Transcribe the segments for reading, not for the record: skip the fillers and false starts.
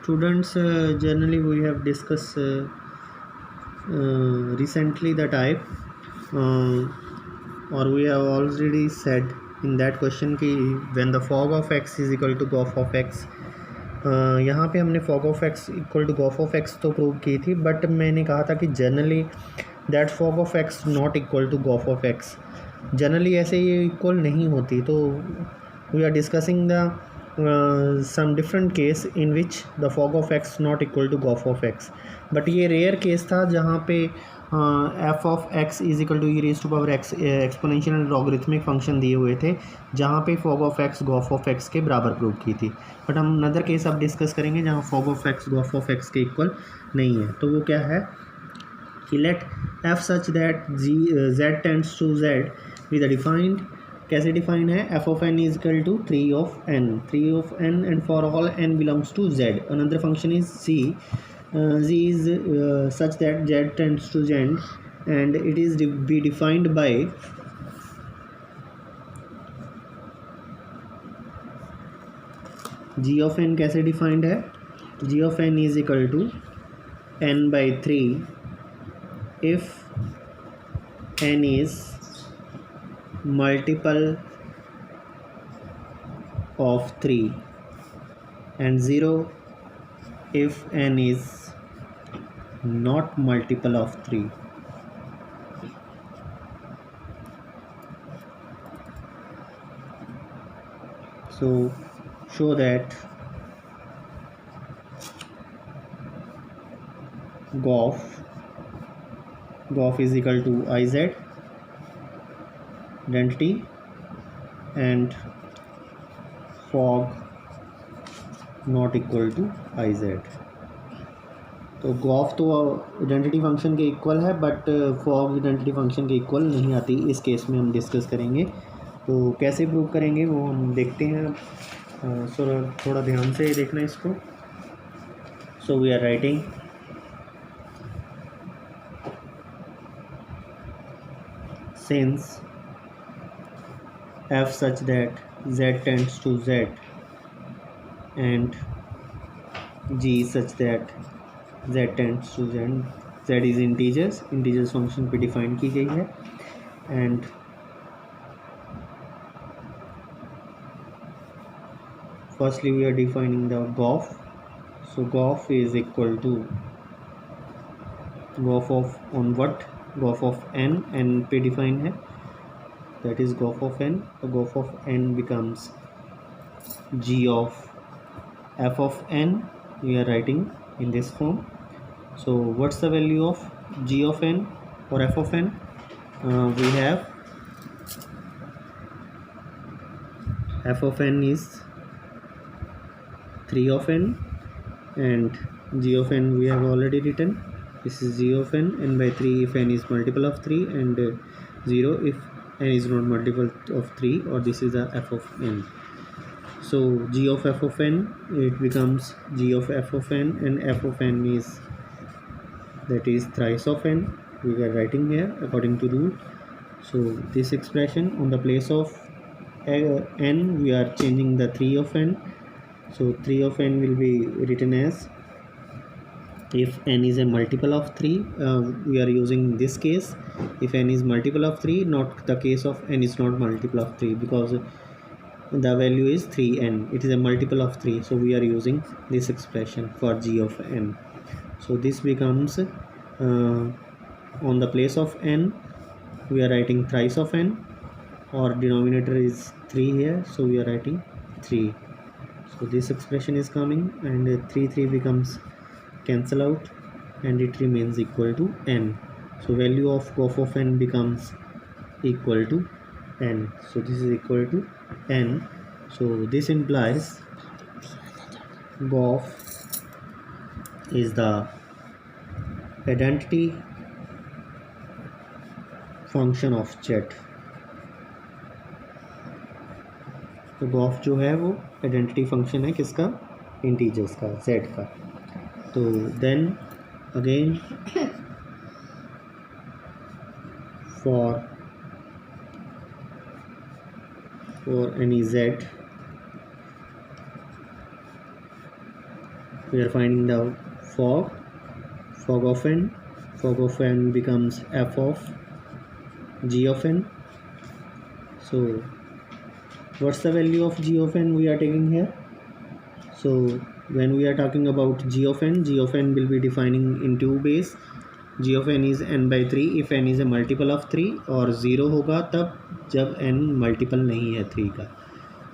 students, generally we have discussed recently the type, or we have already said in that question कि when the fog of x is equal to gof of x, यहाँ पे हमने fog of x equal to gof of x तो prove की थी, but मैंने कहा था कि generally that fog of x not equal to gof of x, generally ऐसे ये इक्वल नहीं होती. तो we are discussing the some different case in which the fog of x not equal to gof of x, but ये rare case था जहाँ पे f of x is equal to e raise to power x exponential logarithmic function दिए हुए थे, जहाँ पे fog of x gof of x के बराबर प्रूव की थी. बट हम अनदर केस अब डिस्कस करेंगे जहाँ fog of x gof of x के इक्वल नहीं है. तो वो क्या है कि let f such that z tends to z with the defined, कैसे डिफाइन है, f of n is equal to 3 of n and for all n belongs to z. Another function is c, z is such that z tends to z and it is be defined by g of n. कैसे defined है, g of n is equal to n by 3 if n is multiple of 3 and 0 if n is not multiple of 3. So show that gof is equal to iz identity and fog not equal to i z. तो gof तो identity function के इक्वल है, but fog identity function के equal नहीं आती. इस case में हम डिस्कस करेंगे. तो कैसे प्रूव करेंगे वो हम देखते हैं. सो थोड़ा ध्यान से देखना इसको. So we are writing since f such that z tends to z and g such that z tends to z, z is integers function पे डिफाइन की गई है. And firstly we are defining the gof. सो gof is equal to gof of on what, gof of n, n पे define है, that is gof of n. तो gof of n becomes g of f of n. We are writing in this form. So what's the value of g of n or f of n? We have f of n is 3 of n and g of n we have already written. This is g of n, and by 3 if n is multiple of 3, and 0 if n is not multiple of 3, or this is the f of n. So g of f of n, it becomes g of f of n, and f of n is, that is thrice of n. We are writing here according to rule. So this expression, on the place of n we are changing the 3 of n. So 3 of n will be written as, if n is a multiple of 3, we are using this case, if n is multiple of 3, not the case of n is not multiple of 3, because the value is 3n, it is a multiple of 3, so we are using this expression for g of n. So this becomes on the place of n we are writing thrice of n, or denominator is 3 here, so we are writing 3. So this expression is coming, and 3 becomes cancel out, and it remains equal to n. So value of gof of n becomes equal to n. So this is equal to n. So this implies gof is the identity function of z. तो गोफ जो है वो identity function है किसका, integers का, z का. तो then again for any z we are finding the fog of n. Fog of n becomes f of g of n. So what's the value of g of n we are taking here? So when we are talking about g of n will be defining in two ways. g of n is n by 3 if n is a multiple of 3, और 0 होगा तब जब n multiple नहीं है 3 का.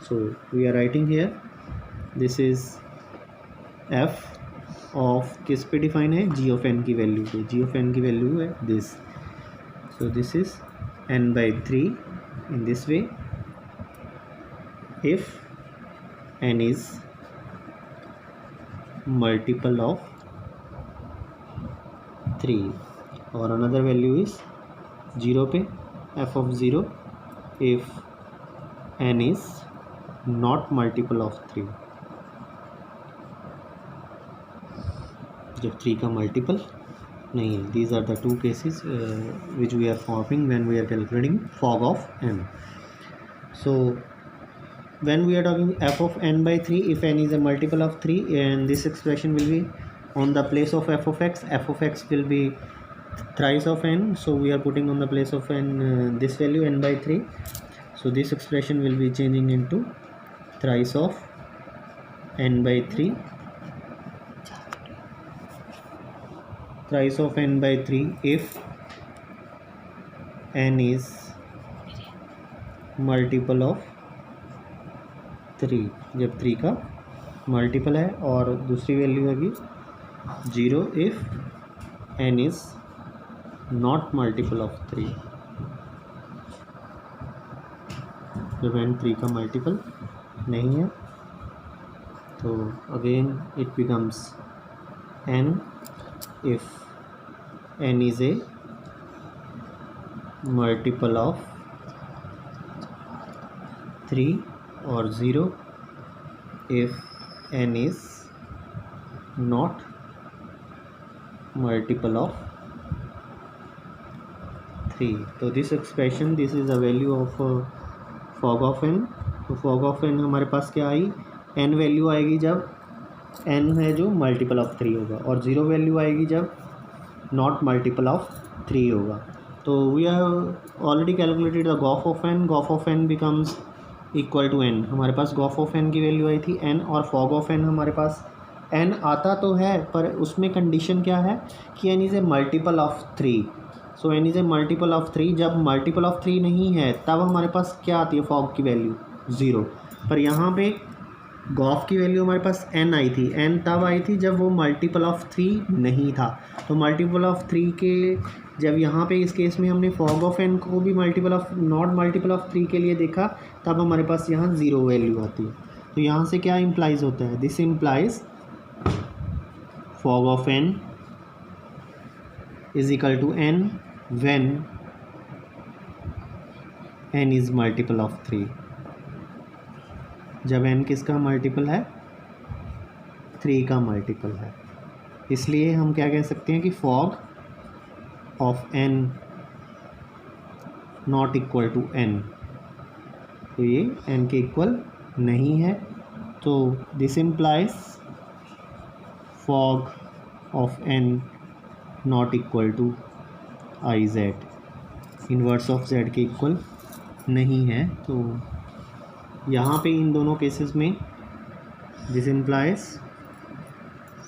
So we are writing here this is f of किस पे define है? g of n की वैल्यू पे. g of n की वैल्यू है this. So this is n by 3 in this way if n is multiple of 3, और another value is 0 पे f of 0 if n is not multiple of 3, जब 3 का multiple नहीं है. These are the two cases which we are forming when we are calculating fog of n. So when we are talking f of n by 3 if n is a multiple of 3, and this expression will be on the place of f of x will be thrice of n. So we are putting on the place of n this value n by 3. So this expression will be changing into thrice of n by 3, thrice of n by 3 if n is multiple of 3, जब 3 का multiple है, और दूसरी value होगी 0 if n is not multiple of 3, जब n 3 का multiple नहीं है. तो again it becomes n if n is a multiple of 3, और 0 if n is not multiple of 3. तो this expression this is a value of fog of n. तो fog of n हमारे पास क्या आई? n value आएगी जब n है जो multiple of 3 होगा, और 0 वैल्यू आएगी जब नॉट मल्टीपल ऑफ 3 होगा. तो we have already calculated the gof of n. Gof of n becomes equal to n. हमारे पास गॉफ ऑफ n की वैल्यू आई थी n, और फॉग ऑफ n हमारे पास n आता तो है पर उसमें कंडीशन क्या है कि n is a multiple of 3. So n is a multiple of 3. जब मल्टीपल ऑफ 3 नहीं है तब हमारे पास क्या आती है फॉग की वैल्यू 0. पर यहाँ पे गॉफ की वैल्यू हमारे पास n आई थी. n तब आई थी जब वो मल्टीपल ऑफ 3 नहीं था. तो मल्टीपल ऑफ 3 के जब यहाँ पे इस केस में हमने फॉग ऑफ n को भी multiple of not multiple of 3 के लिए देखा, तब हमारे पास यहाँ 0 वैल्यू आती है. तो यहाँ से क्या इम्प्लाइज होता है? This implies fog of n is equal to n when n is multiple of 3. जब n किसका मल्टीपल है? 3 का मल्टीपल है. इसलिए हम क्या कह सकते हैं कि fog of n not equal to n. तो ये n के इक्वल नहीं है. तो this implies fog of n not equal to iz. Inverse of z के इक्वल नहीं है. तो यहाँ पे इन दोनों केसेस में this implies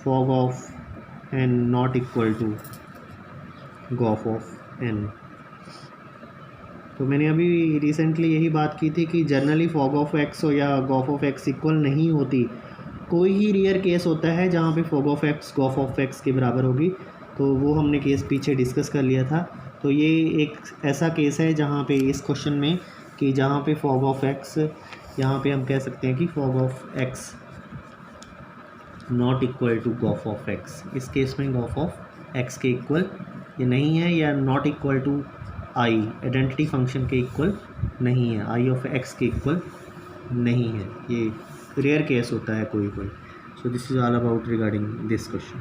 fog of n not equal to gof of n. तो मैंने अभी रिसेंटली यही बात की थी कि जनरली फॉग ऑफ x हो या गॉफ ऑफ x इक्वल नहीं होती. कोई ही रेयर केस होता है जहाँ पे fog of x Gauff of x के बराबर होगी. तो वो हमने केस पीछे डिस्कस कर लिया था. तो ये एक ऐसा केस है जहाँ पे इस क्वेश्चन में कि जहाँ पे फॉग ऑफ x, यहाँ पे हम कह सकते हैं कि fog of x not equal to gof of x. इस केस में गॉफ ऑफ x के इक्वल ये नहीं है, या not equal to i identity function के इक्वल नहीं है, i ऑफ x के इक्वल नहीं है. ये रेयर केस होता है कोई. So this is all about regarding this question.